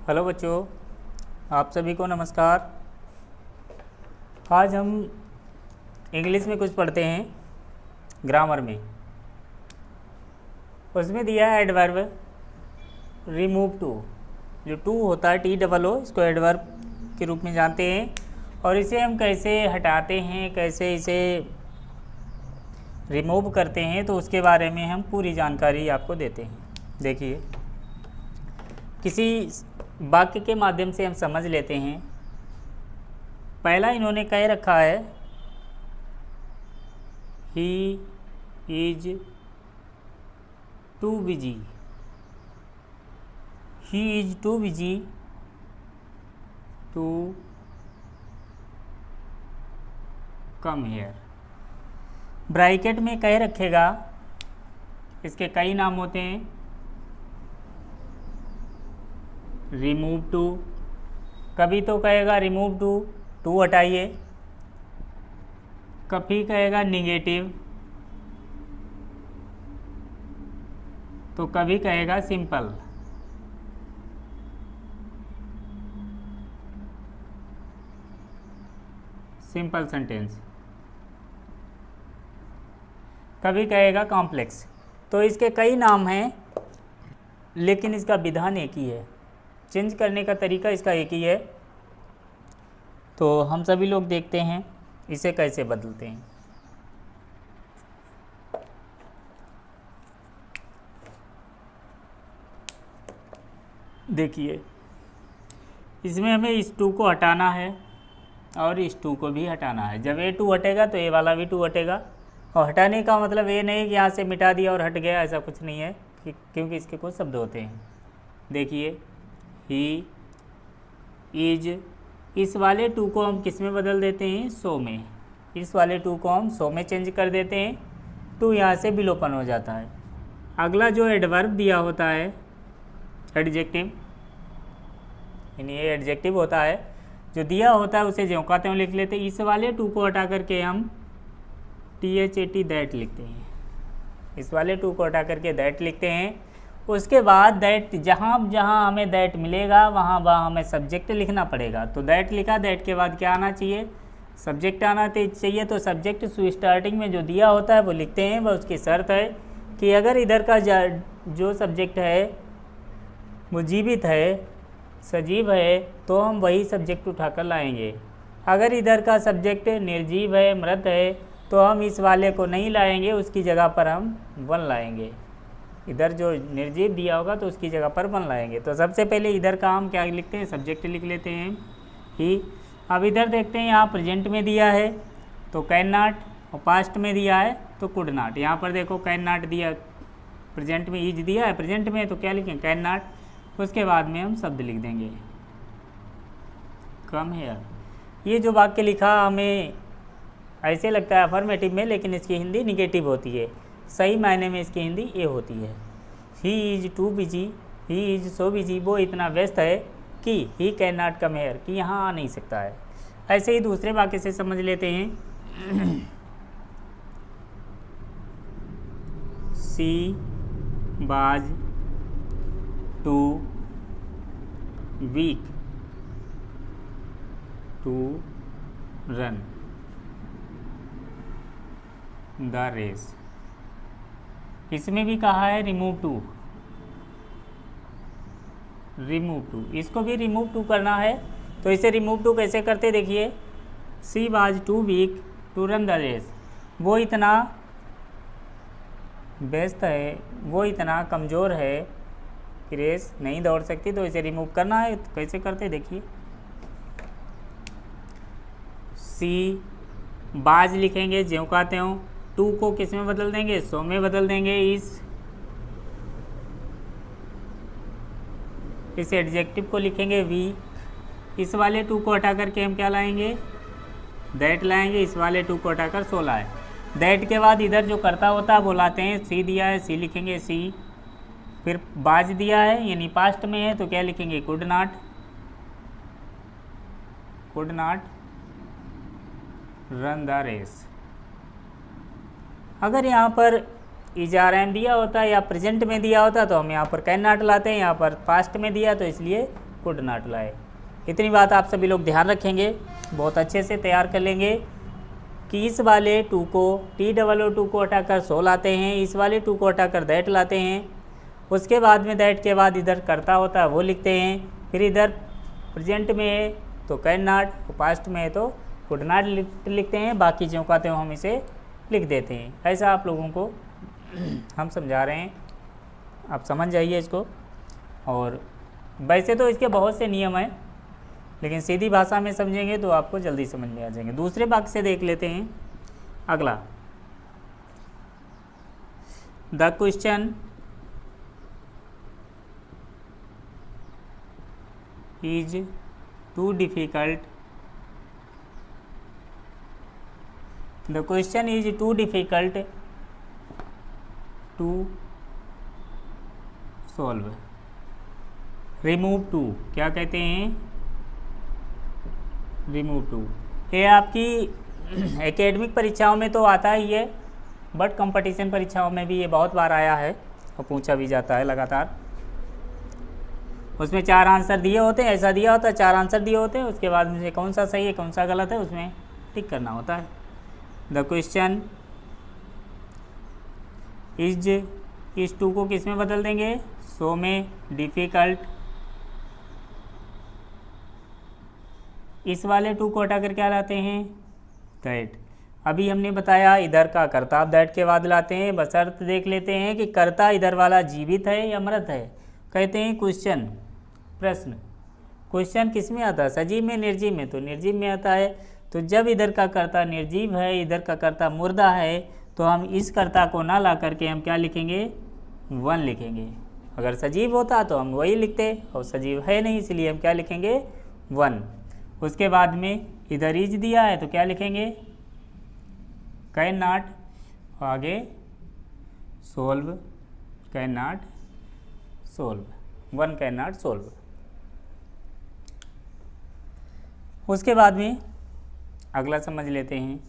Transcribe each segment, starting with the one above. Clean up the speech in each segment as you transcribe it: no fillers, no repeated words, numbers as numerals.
Hello बच्चों, आप सभी को नमस्कार। आज हम इंग्लिश में कुछ पढ़ते हैं ग्रामर में। उसमें दिया है एडवर्ब रिमूव टू। जो टू होता है TOO, इसको एडवर्ब के रूप में जानते हैं और इसे हम कैसे हटाते हैं, कैसे इसे रिमूव करते हैं, तो उसके बारे में हम पूरी जानकारी आपको देते हैं। देखिए, किसी वाक्य के माध्यम से हम समझ लेते हैं। पहला इन्होंने कह रखा है he is too busy. He is too busy to come here. Bracket में कह रखेगा, इसके कई नाम होते हैं। रिमूव टू, कभी तो कहेगा रिमूव टू हटाइए, कभी कहेगा निगेटिव, तो कभी कहेगा सिंपल। सिंपल सेंटेंस, कभी कहेगा कॉम्प्लेक्स। तो इसके कई नाम हैं, लेकिन इसका विधान एक ही है। चेंज करने का तरीका इसका एक ही है। तो हम सभी लोग देखते हैं इसे कैसे बदलते हैं। देखिए, इसमें हमें इस टू को हटाना है और इस टू को भी हटाना है। जब ये टू हटेगा तो ये वाला भी टू हटेगा। और हटाने का मतलब ये नहीं कि यहाँ से मिटा दिया और हट गया, ऐसा कुछ नहीं है, क्योंकि इसके कुछ शब्द होते हैं। देखिए, ही इज, इस वाले टू को हम किस में बदल देते हैं? सो में। इस वाले टू को हम सो में चेंज कर देते हैं, टू यहाँ से विलोपन हो जाता है। अगला जो एडवर्ब दिया होता है, एडजेक्टिव, यानी ये एडजेक्टिव होता है, जो दिया होता है उसे ज्यों का त्यों लिख लेते हैं। इस वाले टू को हटा करके हम THAT दैट लिखते हैं। इस वाले टू को हटा करके दैट लिखते हैं। उसके बाद दैट, जहाँ जहाँ हमें दैट मिलेगा वहाँ वहाँ हमें सब्जेक्ट लिखना पड़ेगा। तो दैट लिखा, दैट के बाद क्या आना चाहिए? सब्जेक्ट आना चाहिए। तो सब्जेक्ट स्टार्टिंग में जो दिया होता है वो लिखते हैं। वह उसकी शर्त है कि अगर इधर का जो सब्जेक्ट है वो जीवित है, सजीव है, तो हम वही सब्जेक्ट उठाकर लाएंगे। अगर इधर का सब्जेक्ट निर्जीव है, मृत है, तो हम इस वाले को नहीं लाएंगे, उसकी जगह पर हम वन लाएंगे। इधर जो निर्जीव दिया होगा तो उसकी जगह पर वन लाएंगे। तो सबसे पहले इधर का हम क्या लिखते हैं? सब्जेक्ट लिख लेते हैं ही। अब इधर देखते हैं, यहाँ प्रेजेंट में दिया है तो कैन नॉट, और पास्ट में दिया है तो कुड नॉट। यहाँ पर देखो कैन नॉट दिया, प्रेजेंट में इज दिया है, प्रेजेंट में तो क्या लिखें? Can not. उसके बाद में हम शब्द लिख देंगे कम हेयर। ये जो वाक्य लिखा हमें ऐसे लगता है अफर्मेटिव में, लेकिन इसकी हिंदी निगेटिव होती है। सही मायने में इसकी हिंदी ये होती है, he is too busy, he is so busy. वो इतना व्यस्त है कि he can not come here, कि यहाँ आ नहीं सकता है। ऐसे ही दूसरे वाक्य से समझ लेते हैं। She was too weak to run the race. इसमें भी कहा है रिमूव टू। रिमूव टू, इसको भी रिमूव टू करना है। तो इसे रिमूव टू कैसे करते? देखिए, she was too weak to run the race. वो इतना व्यस्त है, वो इतना कमज़ोर है कि रेस नहीं दौड़ सकती। तो इसे रिमूव करना है। तो कैसे करते? देखिए, सी बाज लिखेंगे ज्यों का त्यों, टू को किस में बदल देंगे? सो में बदल देंगे। इस एडजेक्टिव को लिखेंगे वी। इस वाले टू को हटा करके हम क्या लाएंगे? दैट लाएंगे। इस वाले टू को हटाकर सो लाए। दैट के बाद इधर जो करता होता है वो लाते हैं। सी दिया है, सी लिखेंगे सी। फिर बाज दिया है, यानी पास्ट में है, तो क्या लिखेंगे? Could not. Could not run the race. अगर यहाँ पर इजाराम दिया होता है या प्रेजेंट में दिया होता तो हम यहाँ पर कैन नॉट लाते हैं। यहाँ पर पास्ट में दिया तो इसलिए कुड नॉट लाए। इतनी बात आप सभी लोग ध्यान रखेंगे, बहुत अच्छे से तैयार कर लेंगे कि इस वाले टू को TOO को हटाकर सो लाते हैं, इस वाले टू को हटाकर दैट लाते हैं, उसके बाद में दैट के बाद इधर करता होता है वो लिखते हैं, फिर इधर प्रेजेंट में है तो कैन नॉट, पास्ट में है तो कुड नॉट लिखते हैं, बाकी जो कहते हो हम इसे लिख देते हैं। ऐसा आप लोगों को हम समझा रहे हैं, आप समझ जाइए इसको। और वैसे तो इसके बहुत से नियम हैं, लेकिन सीधी भाषा में समझेंगे तो आपको जल्दी समझ में आ जाएंगे। दूसरे वाक्य से देख लेते हैं अगला। The question is too difficult, the question is too difficult to solve. Remove too क्या कहते हैं? Remove too. ये आपकी एकेडमिक परीक्षाओं में तो आता ही है, बट कंपटीशन परीक्षाओं में भी ये बहुत बार आया है और पूछा भी जाता है लगातार। उसमें 4 आंसर दिए होते हैं, ऐसा दिया होता है 4 आंसर दिए होते हैं, उसके बाद में कौन सा सही है कौन सा गलत है उसमें टिक करना होता है। द क्वेश्चन इज, इस टू को किस में बदल देंगे? सो में। डिफ़िकल्ट, इस वाले टू को हटा कर क्या लाते हैं? दैट। अभी हमने बताया इधर का कर्ता दैट के बाद लाते हैं, बशर्त देख लेते हैं कि कर्ता इधर वाला जीवित है या मृत है। कहते हैं क्वेश्चन, प्रश्न। क्वेश्चन किस में आता है? सजीव में, निर्जीव में? तो निर्जीव में आता है। तो जब इधर का कर्ता निर्जीव है, इधर का कर्ता मुर्दा है, तो हम इस कर्ता को ना ला करके हम क्या लिखेंगे? 1 लिखेंगे। अगर सजीव होता तो हम वही लिखते, और सजीव है नहीं इसलिए हम क्या लिखेंगे? 1। उसके बाद में इधर इज दिया है तो क्या लिखेंगे? कैन नॉट, आगे solve, can not solve, 1 can not solve. उसके बाद में अगला समझ लेते हैं।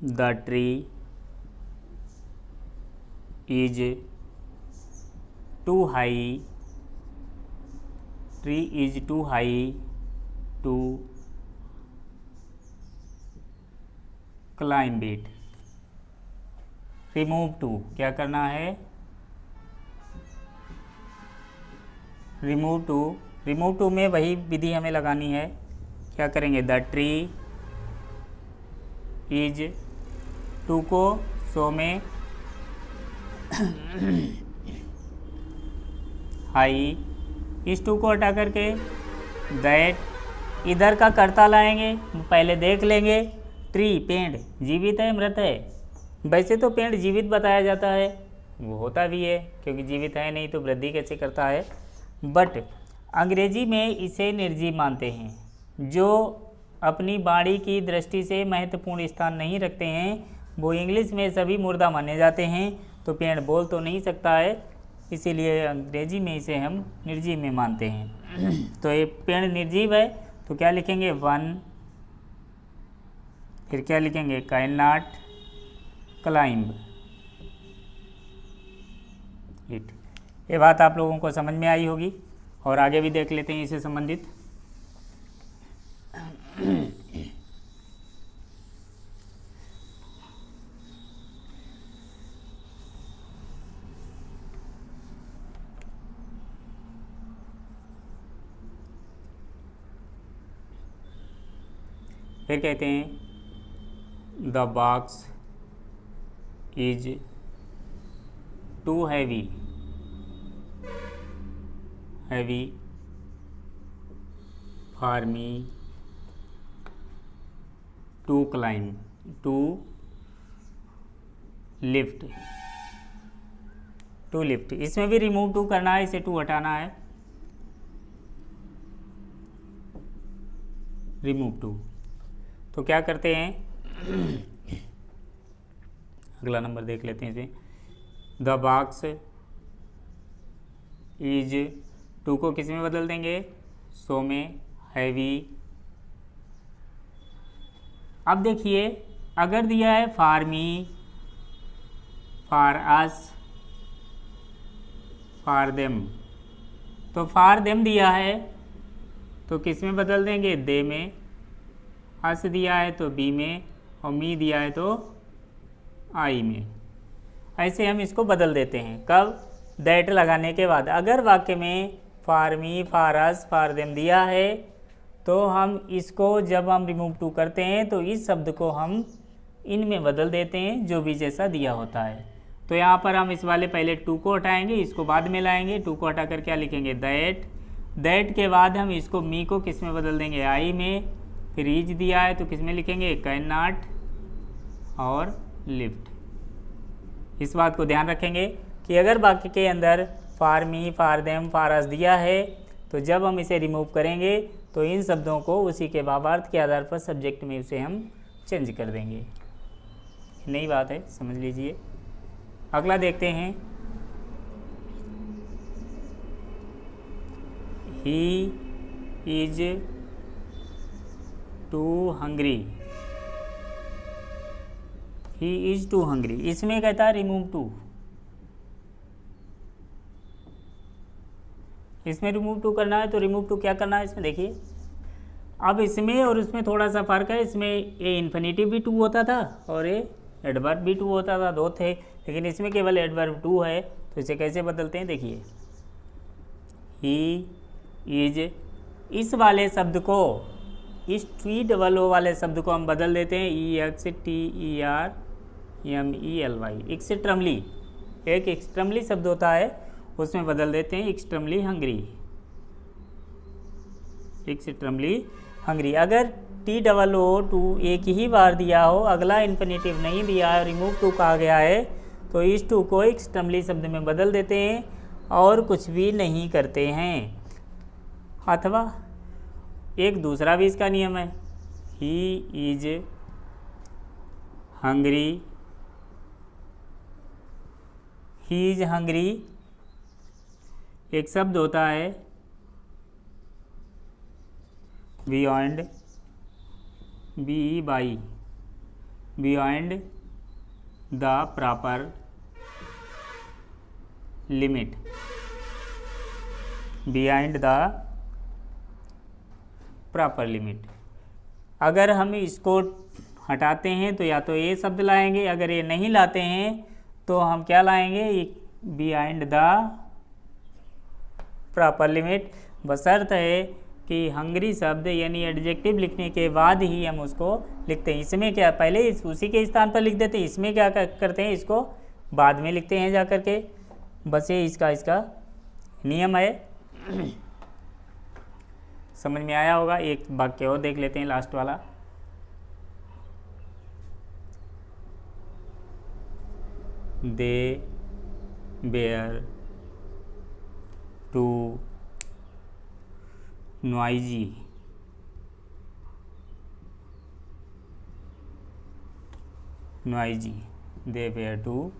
The tree is too high, tree is too high to climb it. Remove too क्या करना है? रिमूव टू, रिमूव टू में वही विधि हमें लगानी है। क्या करेंगे? द ट्री इज, टू को सो में, हाई, इस टू को हटा करके दैट, इधर का कर्ता लाएंगे, पहले देख लेंगे ट्री पेड़ जीवित है मृत है। वैसे तो पेड़ जीवित बताया जाता है, वो होता भी है क्योंकि जीवित है नहीं तो वृद्धि कैसे करता है, बट अंग्रेजी में इसे निर्जीव मानते हैं। जो अपनी वाणी की दृष्टि से महत्वपूर्ण स्थान नहीं रखते हैं वो इंग्लिश में सभी मुर्दा माने जाते हैं। तो पेड़ बोल तो नहीं सकता है, इसीलिए अंग्रेजी में इसे हम निर्जीव में मानते हैं। तो ये पेड़ निर्जीव है तो क्या लिखेंगे? 1। फिर क्या लिखेंगे? Can not climb it. ये बात आप लोगों को समझ में आई होगी, और आगे भी देख लेते हैं इससे संबंधित। फिर कहते हैं the box is too heavy, heavy for me to climb, to lift, to lift. इसमें भी रिमूव टू करना है, इसे टू हटाना है। रिमूव टू तो क्या करते हैं? अगला नंबर देख लेते हैं इसे। द बॉक्स इज, टू को किस में बदल देंगे? सो में, हैवी। अब देखिए अगर दिया है for me for us, for them. तो फॉर देम दिया है तो किस में बदल देंगे, दे में। अस दिया है तो बी में, और मी दिया है तो आई में। ऐसे हम इसको बदल देते हैं। कब, दैट लगाने के बाद। अगर वाक्य में for me, for us, for them दिया है तो हम इसको जब हम रिमूव टू करते हैं तो इस शब्द को हम इनमें बदल देते हैं जो भी जैसा दिया होता है। तो यहाँ पर हम इस वाले पहले टू को हटाएंगे, इसको बाद में लाएंगे। टू को हटाकर क्या लिखेंगे, दैट। दैट के बाद हम इसको मी को किस में बदल देंगे, आई में। फिर इज दिया है तो किस में लिखेंगे, कैन नॉट और लिफ्ट। इस बात को ध्यान रखेंगे कि अगर वाक्य के अंदर for me, for them, for us दिया है तो जब हम इसे रिमूव करेंगे तो इन शब्दों को उसी के भावार्थ के आधार पर सब्जेक्ट में उसे हम चेंज कर देंगे। नई बात है, समझ लीजिए। अगला देखते हैं, he is too hungry. He is too hungry, इसमें कहता है रिमूव टू। इसमें रिमूव टू करना है तो रिमूव टू क्या करना है इसमें देखिए। अब इसमें और उसमें थोड़ा सा फ़र्क है। इसमें ए इन्फिनेटिव भी टू होता था और ए एडवर्ब भी टू होता था, दो थे। लेकिन इसमें केवल एडवर्ब टू है तो इसे कैसे बदलते हैं देखिए। ही इज, इस वाले शब्द को, इस टी डबल ओ वाले शब्द को हम बदल देते हैं E X T R E M E L Y, extremely. एक एक्सट्रीमली शब्द होता है उसमें बदल देते हैं एक्सट्रीमली हंग्री, एक्सट्रीमली हंग्री। अगर टी डबल ओ टू एक ही बार दिया हो, अगला इन्फिनेटिव नहीं दिया है, रिमूव टू कहा गया है, तो इस टू को एक्सट्रीमली शब्द में बदल देते हैं और कुछ भी नहीं करते हैं। अथवा एक दूसरा भी इसका नियम है, he is hungry, he is hungry एक शब्द होता है beyond, be by, beyond the proper limit, beyond the proper limit. अगर हम इसको हटाते हैं तो या तो ये शब्द लाएंगे, अगर ये नहीं लाते हैं तो हम क्या लाएंगे, बियॉन्ड द प्रॉपर लिमिट। बशर्त है कि हंग्री शब्द यानी एडजेक्टिव लिखने के बाद ही हम उसको लिखते हैं। इसमें क्या, पहले उसी के स्थान पर लिख देते हैं, इसमें क्या करते हैं, इसको बाद में लिखते हैं जा कर के। बस ये इसका नियम है। समझ में आया होगा। एक वाक्य और देख लेते हैं, लास्ट वाला। They are too noisy, noisy, they are too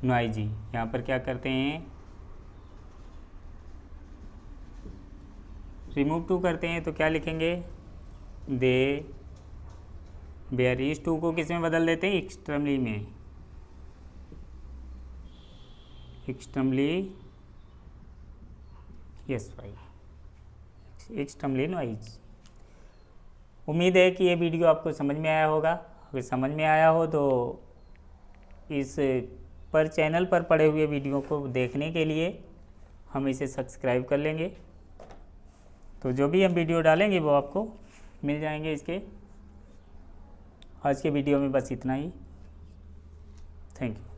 noisy. यहाँ पर क्या करते हैं, रिमूव टू करते हैं तो क्या लिखेंगे, दे बेयर। इस टू को किस में बदल देते हैं, एक्सट्रीमली में, एक्सट्रीमली, यस भाई, एक्सट्रीमली नॉइज। उम्मीद है कि ये वीडियो आपको समझ में आया होगा। अगर समझ में आया हो तो इस पर चैनल पर पड़े हुए वीडियो को देखने के लिए हम इसे सब्सक्राइब कर लेंगे, तो जो भी हम वीडियो डालेंगे वो आपको मिल जाएंगे इसके। आज के वीडियो में बस इतना ही। Thank you.